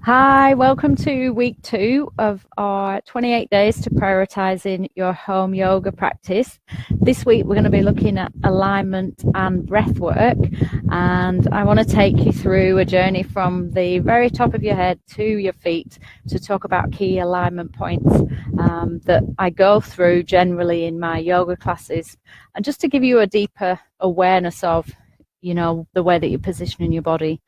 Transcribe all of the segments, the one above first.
Hi, welcome to week 2 of our 28 days to prioritizing your home yoga practice. This week we're going to be looking at alignment and breath work, and I want to take you through a journey from the very top of your head to your feet to talk about key alignment points that I go through generally in my yoga classes, and just to give you a deeper awareness of the way that you're positioning your body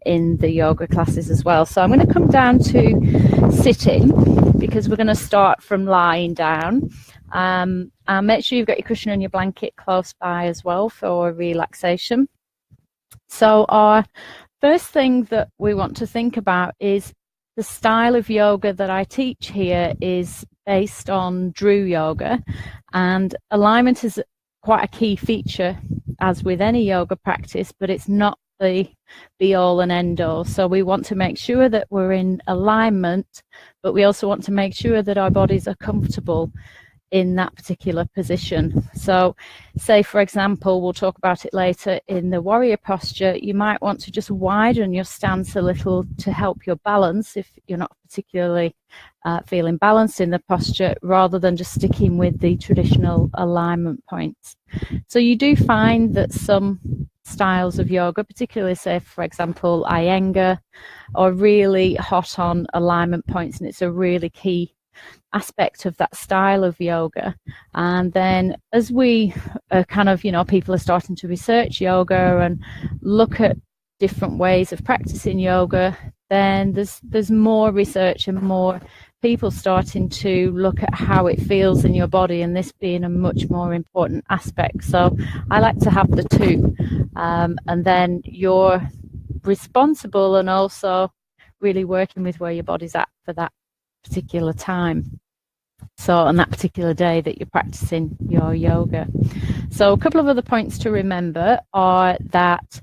in the yoga classes as well. So I'm going to come down to sitting because we're going to start from lying down. And make sure you've got your cushion and your blanket close by as well for relaxation. So our first thing that we want to think about is the style of yoga that I teach here is based on Dhru yoga, and alignment is quite a key feature as with any yoga practice, but it's not the be all and end all. So we want to make sure that we're in alignment, but we also want to make sure that our bodies are comfortable in that particular position. So say, for example, we'll talk about it later in the warrior posture, you might want to just widen your stance a little to help your balance if you're not particularly feeling balanced in the posture, rather than just sticking with the traditional alignment points. So you do find that some styles of yoga, particularly say, for example, Iyengar, are really hot on alignment points, and it's a really key aspect of that style of yoga. And then as we people are starting to research yoga and look at different ways of practicing yoga, then there's more research and more people starting to look at how it feels in your body, and this being a much more important aspect. So I like to have the two, and then you're responsible and also really working with where your body's at for that particular time, so on that particular day that you're practicing your yoga. So a couple of other points to remember are that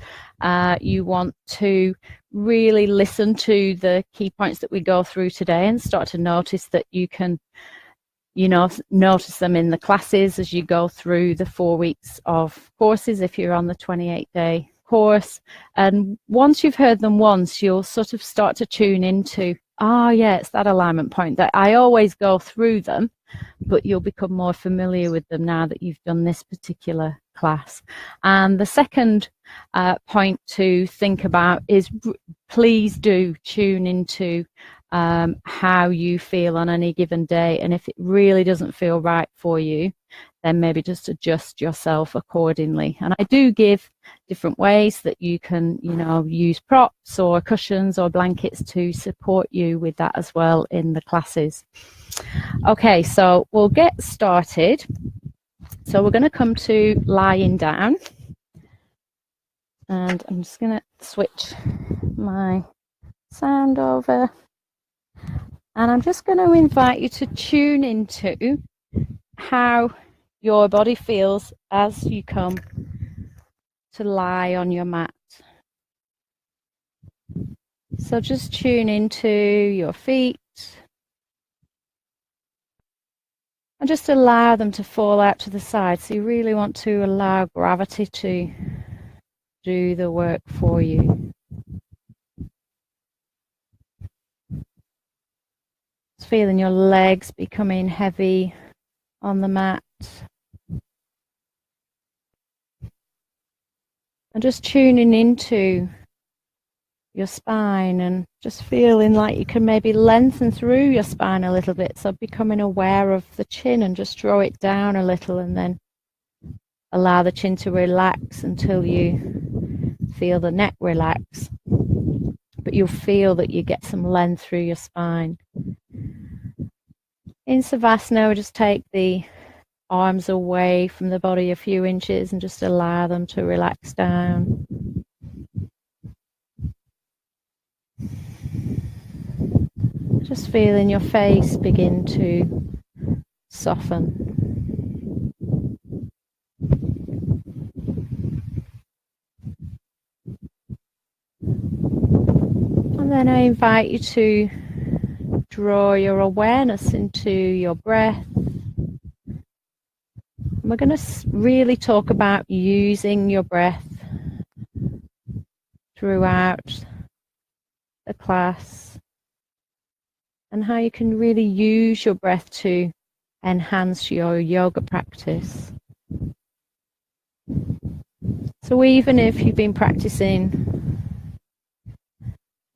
you want to really listen to the key points that we go through today and start to notice that you can notice them in the classes as you go through the 4 weeks of courses if you're on the 28-day course. And once you've heard them once, you'll sort of start to tune into, it's that alignment point that I always go through them, but you'll become more familiar with them now that you've done this particular class. And the second point to think about is please do tune into how you feel on any given day, and if it really doesn't feel right for you, then maybe just adjust yourself accordingly. And I do give different ways that you can use props or cushions or blankets to support you with that as well in the classes. Okay, so we'll get started. So we're going to come to lying down, and I'm just going to switch my sound over, and I'm just going to invite you to tune into how your body feels as you come to lie on your mat. So just tune into your feet and just allow them to fall out to the side. So you really want to allow gravity to do the work for you. Just feeling your legs becoming heavy on the mat. And just tuning into your spine and just feeling like you can maybe lengthen through your spine a little bit. So becoming aware of the chin and just draw it down a little, and then allow the chin to relax until you feel the neck relax. But you'll feel that you get some length through your spine. In Savasana, we just take the arms away from the body a few inches and just allow them to relax down. Just feeling your face begin to soften. And then I invite you to draw your awareness into your breath. We're going to really talk about using your breath throughout the class. and how you can really use your breath to enhance your yoga practice. So even if you've been practicing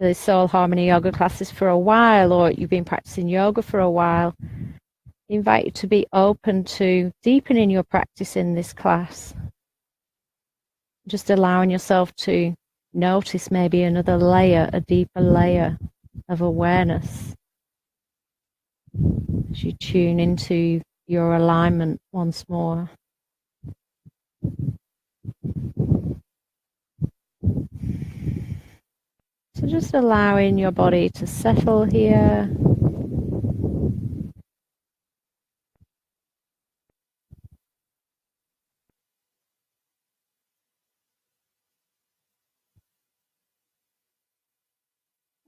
the Soul Harmony yoga classes for a while, or you've been practicing yoga for a while, I invite you to be open to deepening your practice in this class. Just allowing yourself to notice maybe another layer, a deeper layer of awareness as you tune into your alignment once more. So just allowing your body to settle here.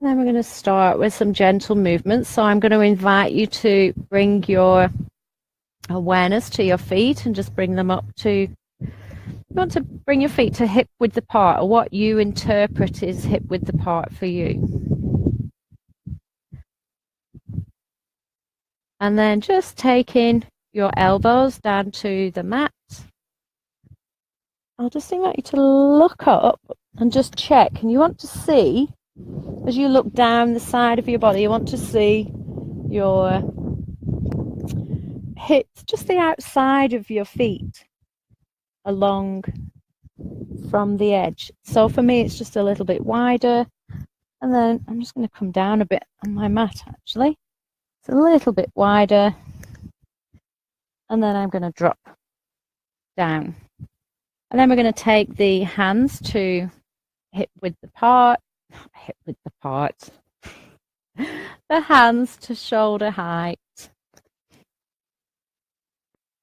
And then we're going to start with some gentle movements. So I'm going to invite you to bring your awareness to your feet and just bring them up to, you want to bring your feet to hip width apart, or what you interpret is hip width apart for you. And then just taking your elbows down to the mat. I'll just invite you to look up and just check. And you want to see, as you look down the side of your body, you want to see your hips, just the outside of your feet, along from the edge. So for me, it's just a little bit wider. And then I'm just going to come down a bit on my mat, actually. It's a little bit wider. And then I'm going to drop down. And then we're going to take the hands to hip width apart. Hip width apart. The hands to shoulder height.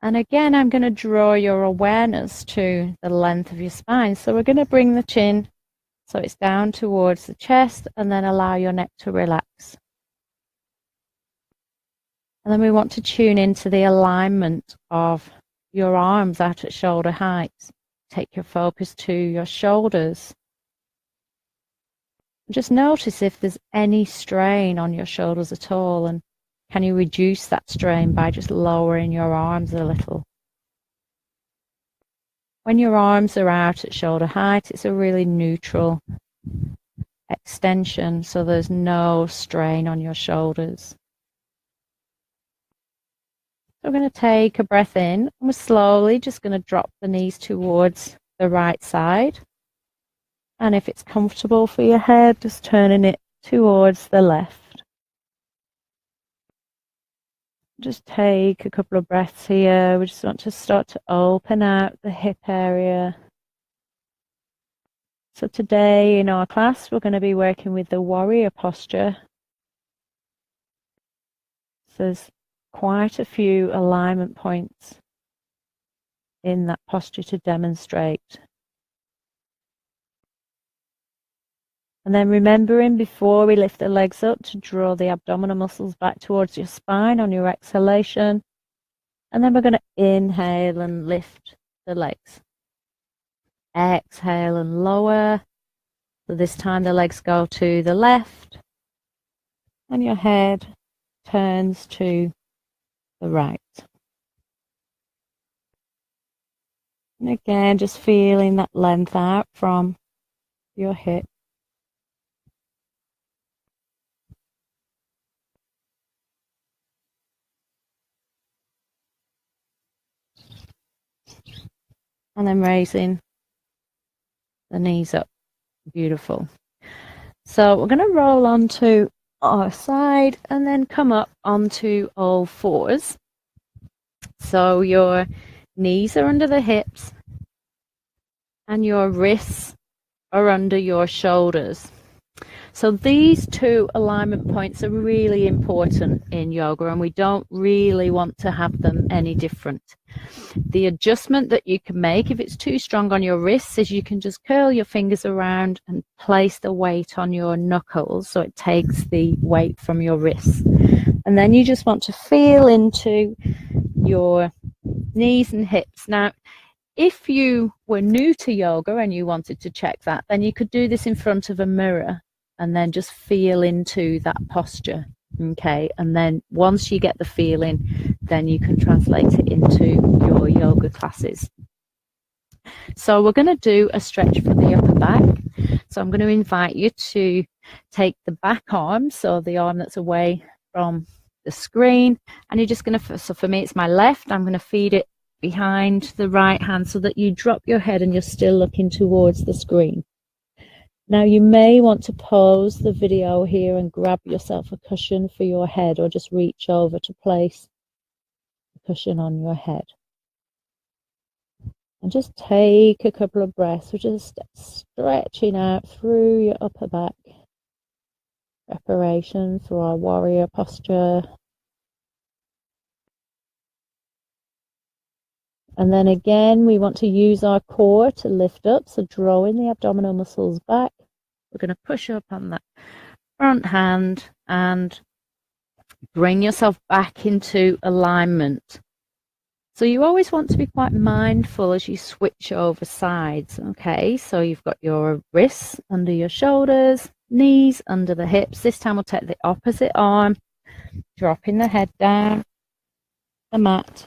And again, I'm going to draw your awareness to the length of your spine. So we're going to bring the chin so it's down towards the chest, and then allow your neck to relax. And then we want to tune into the alignment of your arms out at shoulder height. Take your focus to your shoulders. Just notice if there's any strain on your shoulders at all, and can you reduce that strain by just lowering your arms a little? When your arms are out at shoulder height, it's a really neutral extension, so there's no strain on your shoulders. So we're going to take a breath in, and we're slowly just going to drop the knees towards the right side. And if it's comfortable for your head, just turning it towards the left. Just take a couple of breaths here. We just want to start to open out the hip area. So today in our class, we're going to be working with the warrior posture. So there's quite a few alignment points in that posture to demonstrate. And then remembering before we lift the legs up to draw the abdominal muscles back towards your spine on your exhalation. And then we're going to inhale and lift the legs. Exhale and lower. So this time the legs go to the left. And your head turns to the right. And again, just feeling that length out from your hip. And then raising the knees up. Beautiful. So we're going to roll onto our side and then come up onto all fours. So your knees are under the hips and your wrists are under your shoulders. So these two alignment points are really important in yoga, and we don't really want to have them any different. The adjustment that you can make if it's too strong on your wrists is you can just curl your fingers around and place the weight on your knuckles so it takes the weight from your wrists. And then you just want to feel into your knees and hips. Now, if you were new to yoga and you wanted to check that, then you could do this in front of a mirror and then just feel into that posture. Okay, and then once you get the feeling, then you can translate it into your yoga classes. So we're going to do a stretch for the upper back. So I'm going to invite you to take the back arm, so the arm that's away from the screen, and you're just going to, so for me it's my left, I'm going to feed it behind the right hand so that you drop your head and you're still looking towards the screen. Now you may want to pause the video here and grab yourself a cushion for your head, or just reach over to place the cushion on your head. And just take a couple of breaths. We're just stretching out through your upper back. Preparation for our warrior posture. And then again, we want to use our core to lift up. So drawing the abdominal muscles back. We're going to push up on that front hand and bring yourself back into alignment. So you always want to be quite mindful as you switch over sides, okay? So you've got your wrists under your shoulders, knees under the hips. This time we'll take the opposite arm, dropping the head down the mat,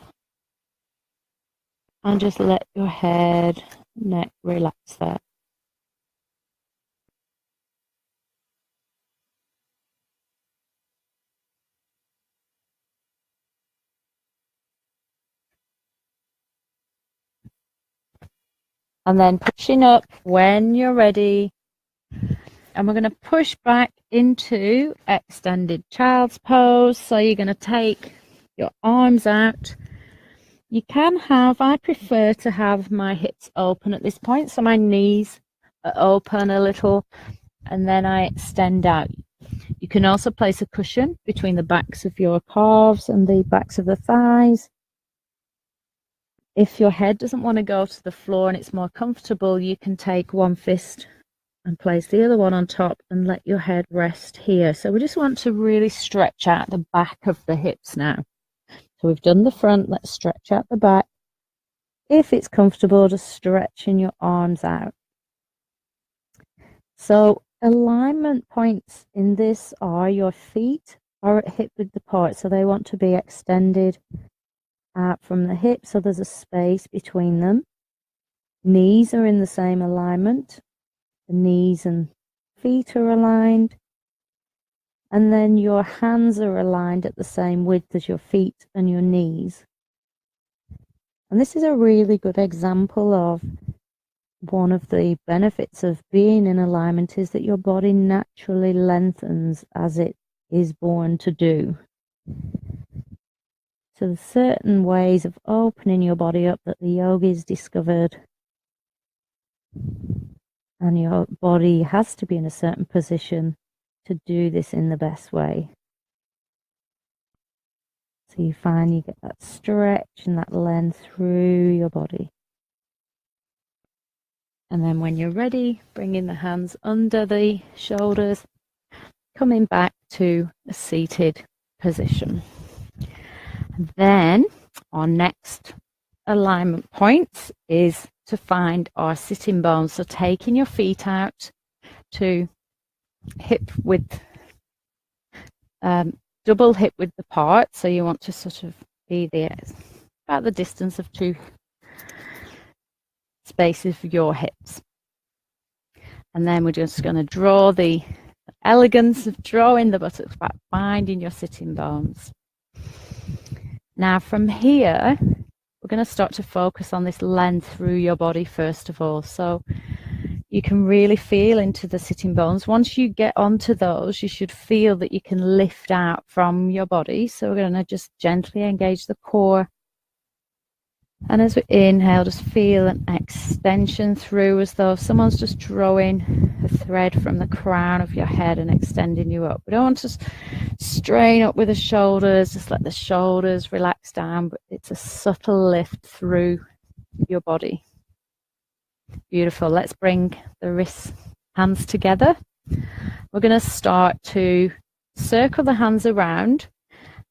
and just let your head, neck relax there. And then pushing up when you're ready. And we're going to push back into extended child's pose. So you're going to take your arms out. You can have, I prefer to have my hips open at this point. So my knees are open a little, and then I extend out. You can also place a cushion between the backs of your calves and the backs of the thighs. If your head doesn't want to go to the floor and it's more comfortable, you can take one fist and place the other one on top and let your head rest here. So we just want to really stretch out the back of the hips now. So we've done the front, let's stretch out the back. If it's comfortable, just stretching your arms out. So alignment points in this are your feet are at hip width apart, so they want to be extended out from the hip, so there's a space between them. Knees are in the same alignment. The knees and feet are aligned. And then your hands are aligned at the same width as your feet and your knees. And this is a really good example of one of the benefits of being in alignment, is that your body naturally lengthens as it is born to do. So there's certain ways of opening your body up that the yogis discovered. And your body has to be in a certain position to do this in the best way. So you find you get that stretch and that length through your body. And then when you're ready, bringing the hands under the shoulders, coming back to a seated position. And then our next alignment point is to find our sitting bones. So taking your feet out to hip width, double hip width apart. So you want to sort of be there about the distance of two spaces for your hips. And then we're just going to draw the elegance of drawing the buttocks back, finding your sitting bones. Now from here, we're going to start to focus on this length through your body first of all. So you can really feel into the sitting bones. Once you get onto those, you should feel that you can lift out from your body. So we're going to just gently engage the core. And as we inhale, just feel an extension through, as though someone's just drawing a thread from the crown of your head and extending you up. We don't want to strain up with the shoulders, just let the shoulders relax down, but it's a subtle lift through your body. Beautiful. Let's bring the wrists, hands together. We're going to start to circle the hands around.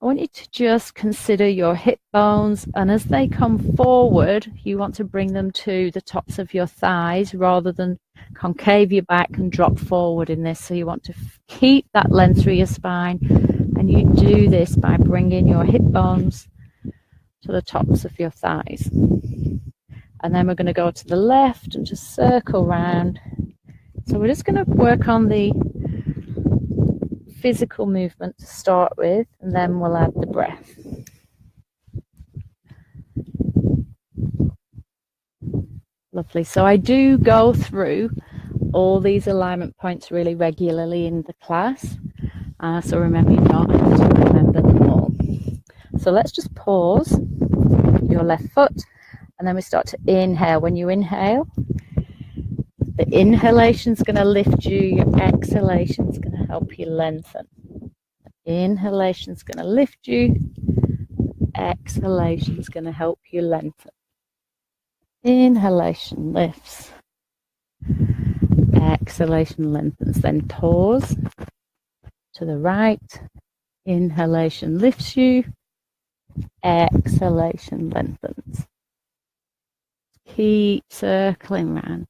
I want you to just consider your hip bones, and as they come forward, you want to bring them to the tops of your thighs rather than concave your back and drop forward in this. So you want to keep that length through your spine And you do this by bringing your hip bones to the tops of your thighs. And then we're going to go to the left and just circle round. So we're just going to work on the physical movement to start with, and then we'll add the breath. Lovely. So I do go through all these alignment points really regularly in the class. So remember, you don't have to remember them all. So let's just pause your left foot, and then we start to inhale. When you inhale, the inhalation is going to lift you, your exhalation is going to help you lengthen. Inhalation is going to lift you, exhalation is going to help you lengthen. Inhalation lifts, exhalation lengthens. Then pause to the right, inhalation lifts you, exhalation lengthens. Keep circling round.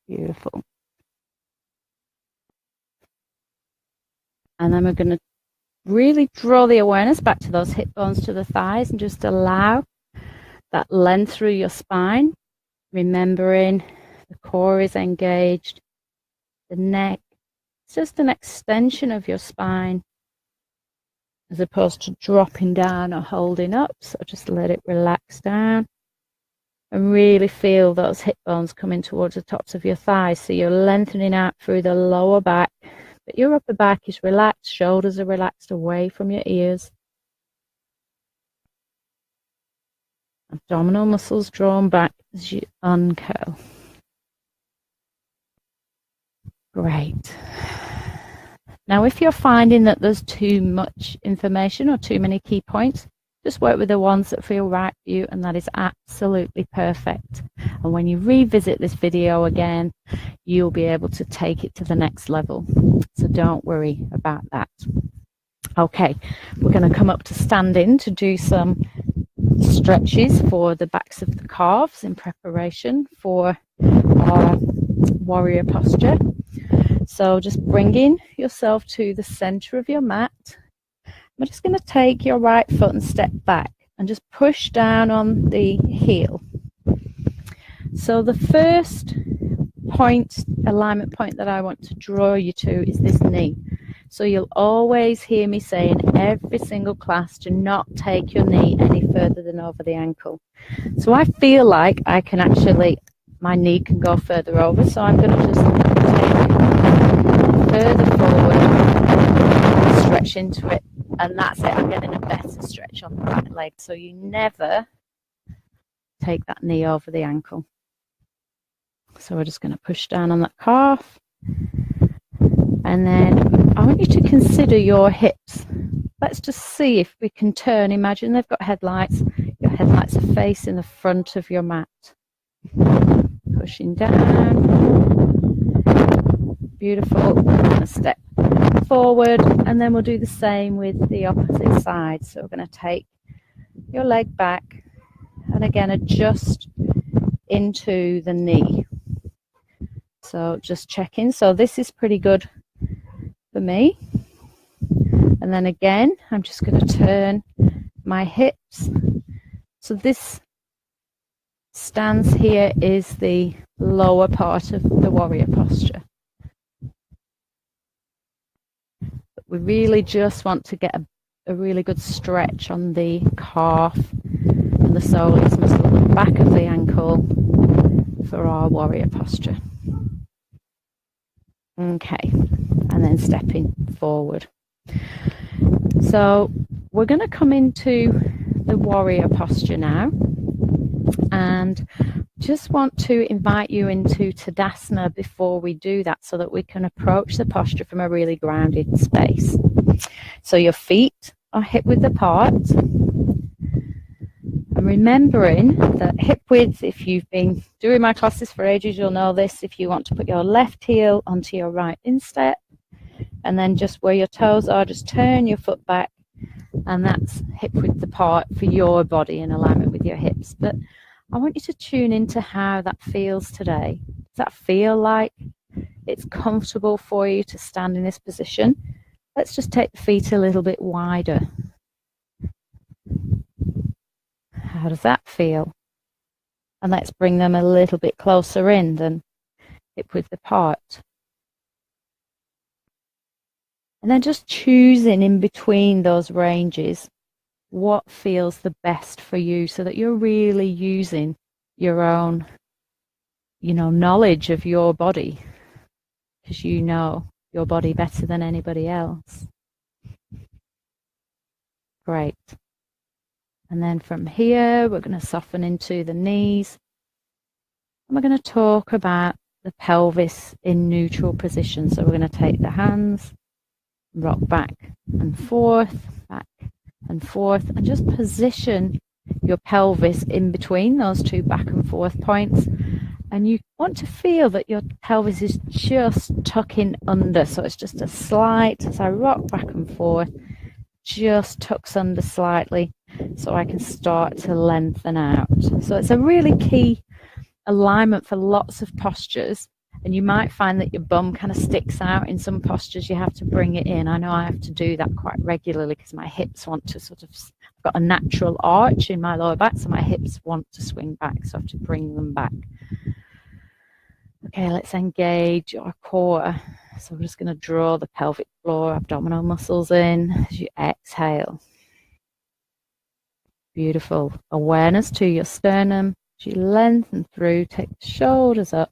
Beautiful. And then we're going to really draw the awareness back to those hip bones, to the thighs, and just allow that length through your spine, remembering the core is engaged, the neck, it's just an extension of your spine as opposed to dropping down or holding up. So just let it relax down and really feel those hip bones coming towards the tops of your thighs. So you're lengthening out through the lower back, but your upper back is relaxed, shoulders are relaxed away from your ears. Abdominal muscles drawn back as you uncurl. Great. Now, if you're finding that there's too much information or too many key points, just work with the ones that feel right for you, and that is absolutely perfect. And when you revisit this video again, you'll be able to take it to the next level. So don't worry about that. Okay, we're going to come up to standing to do some stretches for the backs of the calves in preparation for our warrior posture. So just bringing yourself to the center of your mat. We're just going to take your right foot and step back and just push down on the heel. So the first point, alignment point that I want to draw you to is this knee. So you'll always hear me say in every single class, do not take your knee any further than over the ankle. So I feel like I can actually, my knee can go further over, so I'm going to just take it further forward, stretch into it, and that's it. I'm getting a better stretch on the right leg. So you never take that knee over the ankle. So we're just going to push down on that calf. And then I want you to consider your hips. Let's just see if we can turn. Imagine they've got headlights. Your headlights are facing the front of your mat. Pushing down. Beautiful. We're going to step forward, and then we'll do the same with the opposite side. So we're going to take your leg back and again adjust into the knee. So just checking. So this is pretty good for me. And then again, I'm just going to turn my hips. So this stance here is the lower part of the warrior posture. But we really just want to get a really good stretch on the calf and the soleus muscle at the back of the ankle for our warrior posture. Okay, and then stepping forward. So we're going to come into the warrior posture now, and just want to invite you into Tadasana before we do that, so that we can approach the posture from a really grounded space. So your feet are hip width apart, and remembering that hip width, if you've been doing my classes for ages, you'll know this. If you want to put your left heel onto your right instep, and then just where your toes are, just turn your foot back, and that's hip width apart for your body in alignment with your hips. But I want you to tune into how that feels today. that feel like it's comfortable for you to stand in this position? Let's just take the feet a little bit wider. How does that feel? And let's bring them a little bit closer in than hip width apart. And then just choosing in between those ranges what feels the best for you, so that you're really using your own, knowledge of your body, because you know your body better than anybody else. Great. And then from here, we're going to soften into the knees. And we're going to talk about the pelvis in neutral position. So we're going to take the hands, rock back and forth, and just position your pelvis in between those two back and forth points. And you want to feel that your pelvis is just tucking under. So it's just a slight, as I rock back and forth, just tucks under slightly so I can start to lengthen out. So it's a really key alignment for lots of postures. And you might find that your bum kind of sticks out in some postures. You have to bring it in. I know I have to do that quite regularly because my hips want to I've got a natural arch in my lower back, so my hips want to swing back, so I have to bring them back. Okay, let's engage our core. So we're just going to draw the pelvic floor, abdominal muscles in as you exhale. Beautiful. Awareness to your sternum. As you lengthen through, take the shoulders up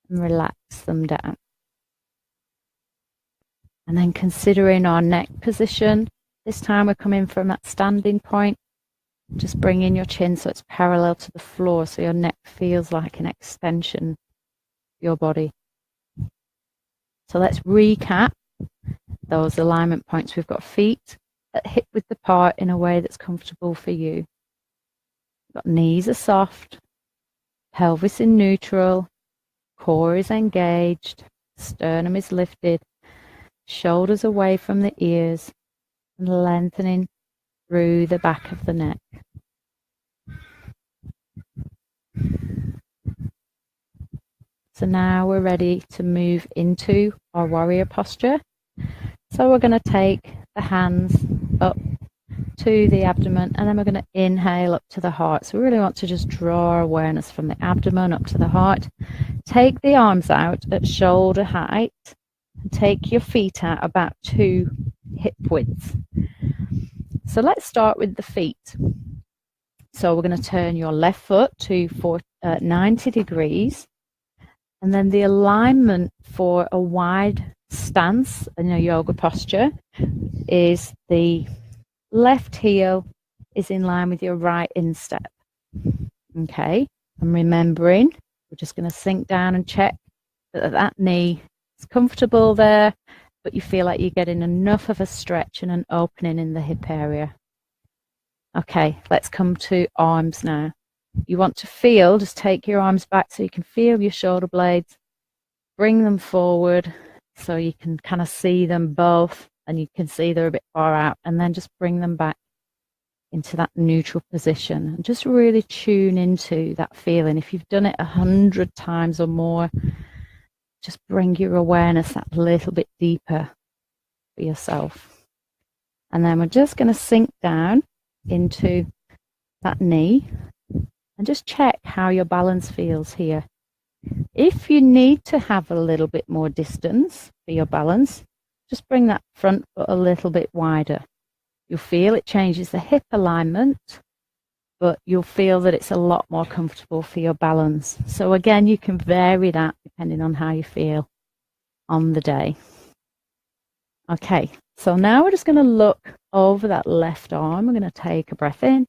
and relax them down. And then considering our neck position. This time we're coming from that standing point. Just bring in your chin so it's parallel to the floor, so your neck feels like an extension of your body. So let's recap those alignment points. We've got feet at hip width apart in a way that's comfortable for you. We've got knees are soft, pelvis in neutral, core is engaged, sternum is lifted, shoulders away from the ears, and lengthening through the back of the neck. So now we're ready to move into our warrior posture. So we're going to take the hands up to the abdomen, and then we're going to inhale up to the heart. So we really want to just draw our awareness from the abdomen up to the heart. Take the arms out at shoulder height, and take your feet out about 2 hip widths. So let's start with the feet. So we're going to turn your left foot to 90 degrees. And then the alignment for a wide stance in a yoga posture is the left heel is in line with your right instep. Okay, and remembering, we're just going to sink down and check that knee is comfortable there, but you feel like you're getting enough of a stretch and an opening in the hip area. Okay, let's come to arms now. You want to feel, just take your arms back so you can feel your shoulder blades. Bring them forward so you can kind of see them both, and you can see they're a bit far out, and then just bring them back into that neutral position and just really tune into that feeling. If you've done it 100 times or more, just bring your awareness that little bit deeper for yourself. And then we're just going to sink down into that knee and just check how your balance feels here. If you need to have a little bit more distance for your balance, just bring that front foot a little bit wider. You'll feel it changes the hip alignment, but you'll feel that it's a lot more comfortable for your balance. So again, you can vary that depending on how you feel on the day. Okay, so now we're just going to look over that left arm. We're going to take a breath in.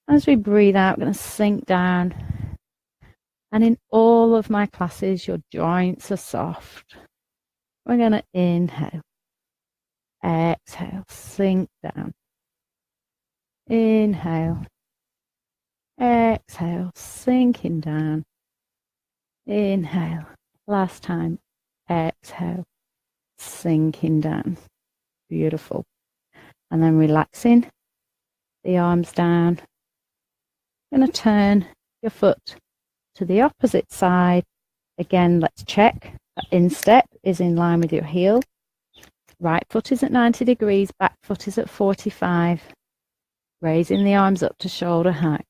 As we breathe out, we're going to sink down. And in all of my classes, your joints are soft. We're going to inhale, exhale, sink down. Inhale, exhale, sinking down. Inhale, last time, exhale, sinking down. Beautiful. And then relaxing the arms down. Going to turn your foot to the opposite side Again, let's check that instep is in line with your heel. Right foot is at 90 degrees, back foot is at 45. Raising the arms up to shoulder height.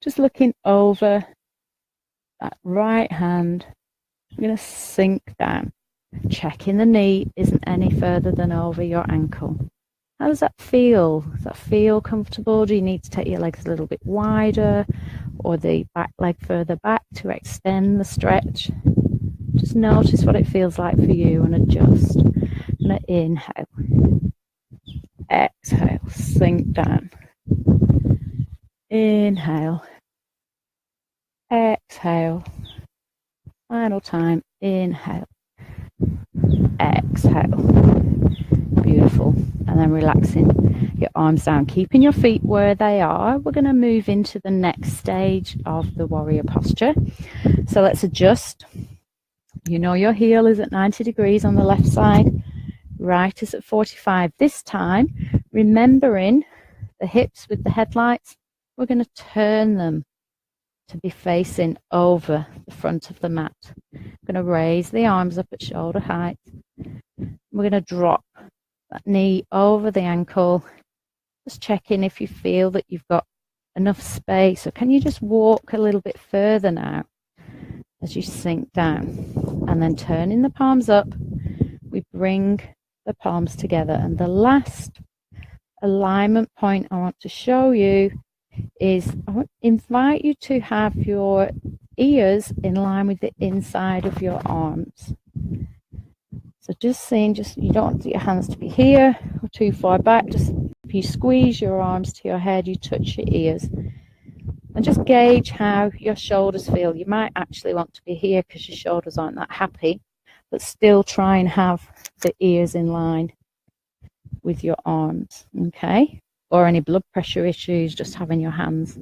Just looking over that right hand. I'm going to sink down. Checking the knee isn't any further than over your ankle. How does that feel? Does that feel comfortable? Do you need to take your legs a little bit wider or the back leg further back to extend the stretch? Just notice what it feels like for you and adjust. I'm going to inhale, exhale, sink down. Inhale, exhale. Final time, inhale, exhale. Beautiful. And then relaxing your arms down, keeping your feet where they are. We're going to move into the next stage of the warrior posture. So let's adjust. You know your heel is at 90 degrees on the left side. Right is at 45. This time, remembering the hips with the headlights, we're going to turn them to be facing over the front of the mat. We're going to raise the arms up at shoulder height. We're going to drop that knee over the ankle. Just checking if you feel that you've got enough space, or can you just walk a little bit further now as you sink down. And then turning the palms up, we bring the palms together. And the last alignment point I want to show you is I want to invite you to have your ears in line with the inside of your arms. So just seeing, you don't want your hands to be here or too far back. Just if you squeeze your arms to your head, you touch your ears. And just gauge how your shoulders feel. You might actually want to be here because your shoulders aren't that happy, but still try and have the ears in line with your arms, okay? Or any blood pressure issues, just having your hands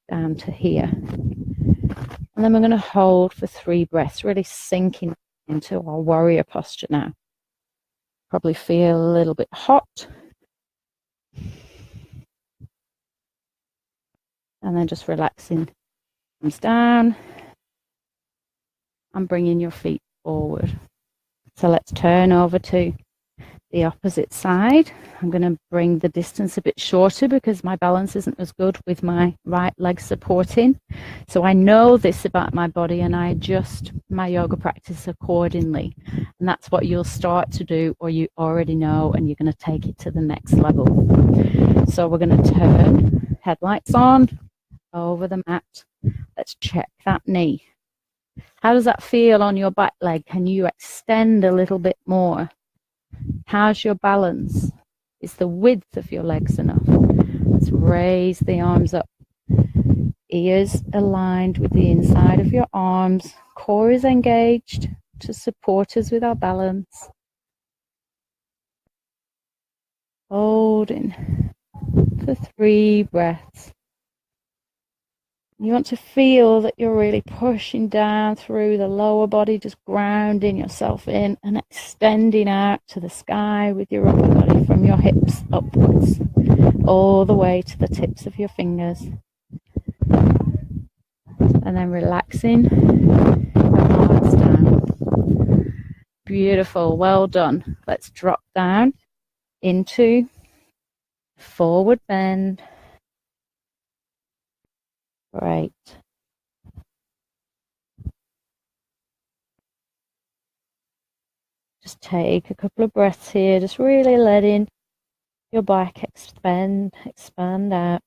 down to here. And then we're going to hold for 3 breaths, really sinking into our warrior posture now. Probably feel a little bit hot. And then just relaxing arms down and bringing your feet forward. So let's turn over to the opposite side. I'm going to bring the distance a bit shorter because my balance isn't as good with my right leg supporting. So I know this about my body and I adjust my yoga practice accordingly. And that's what you'll start to do, or you already know, and you're going to take it to the next level. So we're going to turn, headlights on, over the mat. Let's check that knee. How does that feel on your back leg? Can you extend a little bit more? How's your balance? Is the width of your legs enough? Let's raise the arms up. Ears aligned with the inside of your arms. Core is engaged to support us with our balance. Holding for 3 breaths. You want to feel that you're really pushing down through the lower body, just grounding yourself in and extending out to the sky with your upper body from your hips upwards, all the way to the tips of your fingers. And then relaxing your arms down. Beautiful, well done. Let's drop down into forward bend. Great. Just take a couple of breaths here, just really letting your back expand out.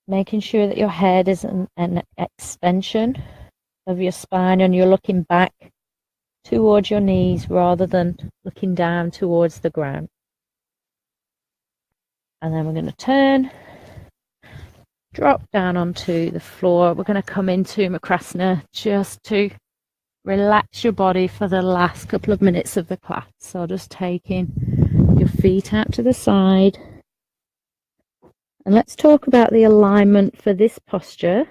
Making sure that your head is an extension of your spine and you're looking back towards your knees rather than looking down towards the ground. And then we're going to turn. Drop down onto the floor. We're going to come into Makrasana just to relax your body for the last couple of minutes of the class. So just taking your feet out to the side. And let's talk about the alignment for this posture.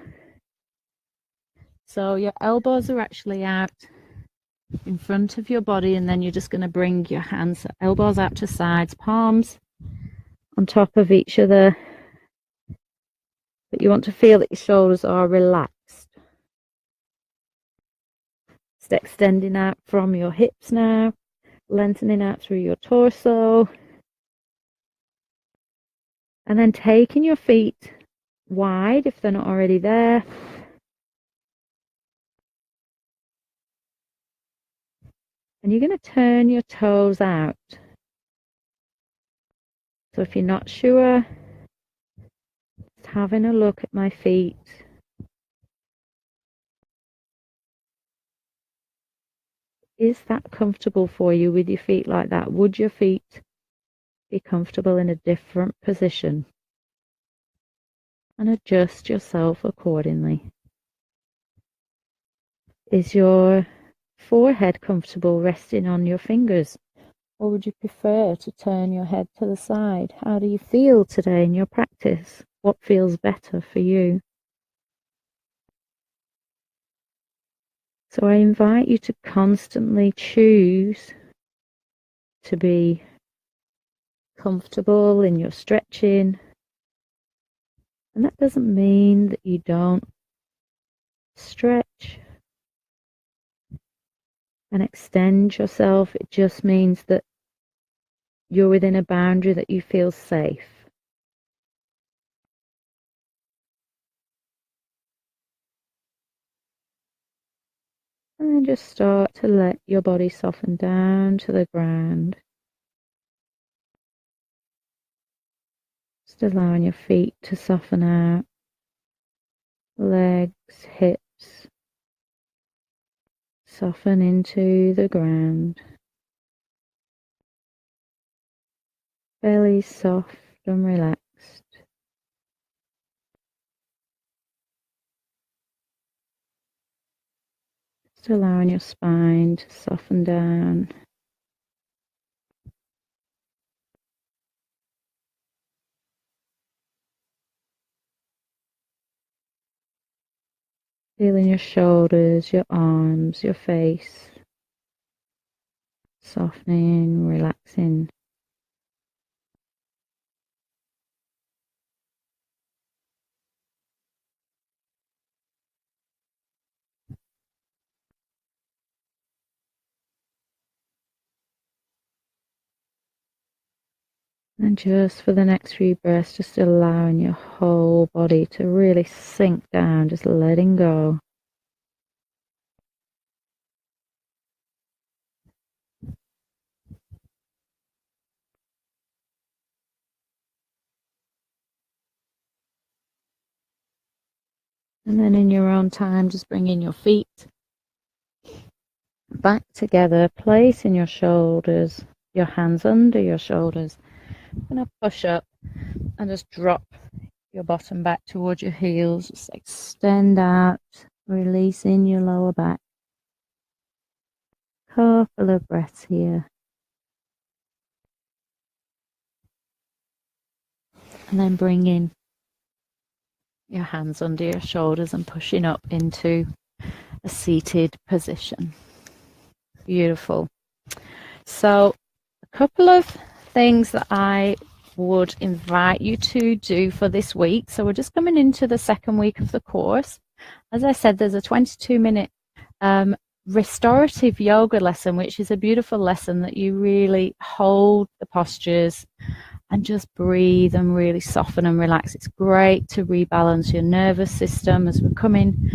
So your elbows are actually out in front of your body, and then you're just going to bring your hands, elbows out to sides, palms on top of each other. But you want to feel that your shoulders are relaxed. Just extending out from your hips now, lengthening out through your torso. And then taking your feet wide if they're not already there. And you're going to turn your toes out. So if you're not sure, just having a look at my feet. Is that comfortable for you with your feet like that? Would your feet be comfortable in a different position? And adjust yourself accordingly. Is your forehead comfortable resting on your fingers? Or would you prefer to turn your head to the side? How do you feel today in your practice? What feels better for you? So I invite you to constantly choose to be comfortable in your stretching. And that doesn't mean that you don't stretch and extend yourself. It just means that you're within a boundary that you feel safe. And then just start to let your body soften down to the ground. Just allowing your feet to soften out. Legs, hips, soften into the ground. Belly soft and relaxed. Just allowing your spine to soften down. Feeling your shoulders, your arms, your face. Softening, relaxing. And just for the next few breaths, just allowing your whole body to really sink down, just letting go. And then in your own time, just bringing your feet back together, placing your shoulders, your hands under your shoulders. I'm going to push up and just drop your bottom back towards your heels. Just extend out, releasing your lower back. Couple of breaths here. And then bringing your hands under your shoulders and pushing up into a seated position. Beautiful. So a couple of things that I would invite you to do for this week. So we're just coming into the second week of the course. As I said, there's a 22-minute restorative yoga lesson, which is a beautiful lesson that you really hold the postures and just breathe and really soften and relax. It's great to rebalance your nervous system. As we're coming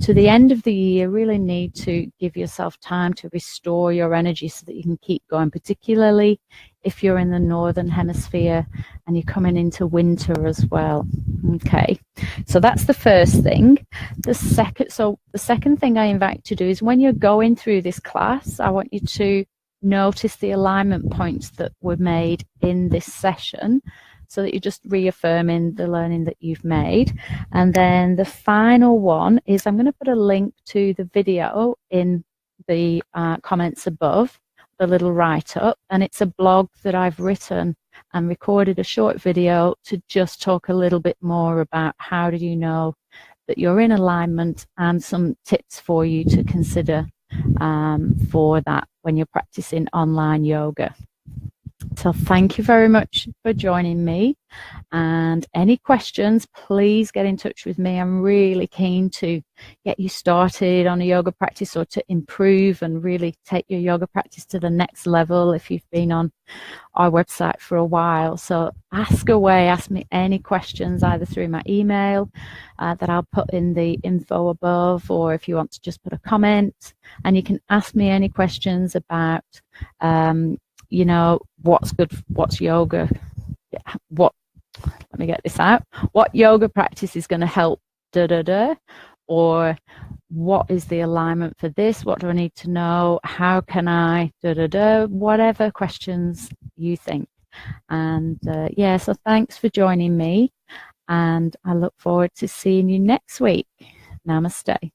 to the end of the year, really need to give yourself time to restore your energy so that you can keep going, particularly if you're in the northern hemisphere and you're coming into winter as well. Okay, so that's the first thing. The second thing I invite you to do is when you're going through this class, I want you to notice the alignment points that were made in this session so that you're just reaffirming the learning that you've made. And then the final one is I'm going to put a link to the video in the comments above, the little write-up, and it's a blog that I've written and recorded a short video to just talk a little bit more about how do you know that you're in alignment and some tips for you to consider for that when you're practicing online yoga. So thank you very much for joining me. And any questions, please get in touch with me. I'm really keen to get you started on a yoga practice, or to improve and really take your yoga practice to the next level if you've been on our website for a while. So ask away, ask me any questions either through my email that I'll put in the info above, or if you want to just put a comment. And you can ask me any questions about you know, what's good, what's yoga, what, let me get this out, what yoga practice is going to help or what is the alignment for this, what do I need to know, how can I whatever questions you think. And yeah, so thanks for joining me, and I look forward to seeing you next week. Namaste.